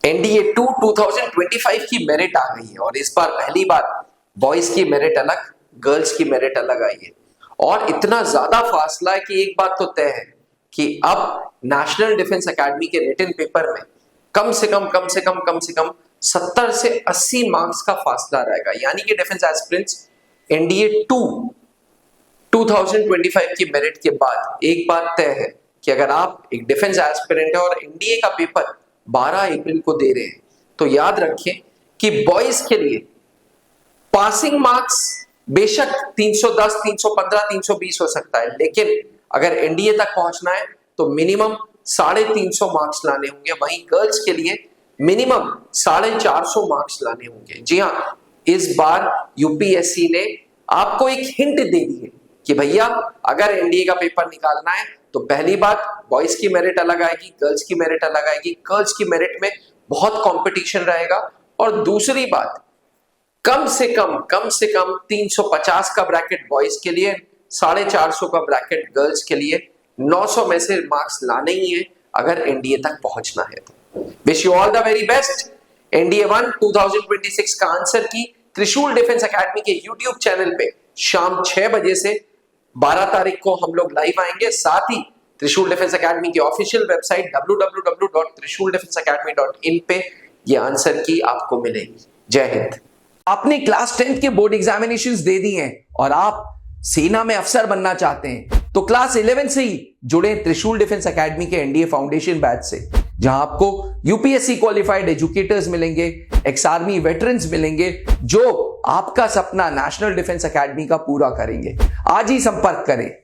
NDA 2 2025 की merit आ गई है और इस बार पहली बार बॉयज की मेरिट अलग, गर्ल्स की मेरिट अलग आई है। और इतना ज्यादा फासला है कि एक बात तो तय है कि अब नेशनल डिफेंस एकेडमी के रिटन पेपर में कम से कम 70 से 80 मार्क्स का फासला रहेगा। यानी कि डिफेंस एस्पिरेंट्स एनडीए 2 2025 की मेरिट के बाद एक बात तय है कि अगर आप एक डिफेंस एस्पिरेंट है और एनडीए का पेपर 12 अप्रैल को दे रहे हैं तो याद रखिए कि बॉयज के लिए पासिंग मार्क्स बेशक 310, 315, 320 हो सकता है, लेकिन अगर एनडीए तक पहुंचना है तो मिनिमम 350 मार्क्स लाने होंगे। वहीं गर्ल्स के लिए मिनिमम 450 मार्क्स लाने होंगे। जी हाँ, इस बार यूपीएससी ने आपको एक हिंट दे दी है कि भैया अगर एनडीए का पेपर निकालना है तो पहली बात बॉयज की मेरिट अलग आएगी, गर्ल्स की मेरिट अलग आएगी। गर्ल्स की मेरिट में बहुत कंपटीशन रहेगा। और दूसरी बात, कम से कम 350 का ब्रैकेट बॉयज के लिए, 450 का ब्रैकेट गर्ल्स के लिए, 900 में से मार्क्स लाने ही है अगर एनडीए तक पहुंचना है तो। Wish you all the very best. NDA 1 2026 का आंसर की त्रिशूल डिफेंस एकेडमी के यूट्यूब चैनल पे शाम 6 बजे से 12 तारीख को हम लोग लाइव आएंगे। साथ ही त्रिशूल डिफेंस एकेडमी की ऑफिशियल वेबसाइट www.trishuldefenseacademy.in पे ये आंसर की आपको मिलेगी। जय हिंद। आपने क्लास 10th के बोर्ड एग्जामिनेशंस दे दिए हैं और आप सेना में अफसर बनना चाहते हैं तो क्लास 11 से ही जुड़े त्रिशूल डिफेंस एकेडमी के एनडीए फाउंडेशन बैच से, जहां आपको यूपीएससी क्वालिफाइड एजुकेटर्स मिलेंगे, एक्स आर्मी वेटरन्स मिलेंगे जो आपका सपना नेशनल डिफेंस एकेडमी का पूरा करेंगे। आज ही संपर्क करें।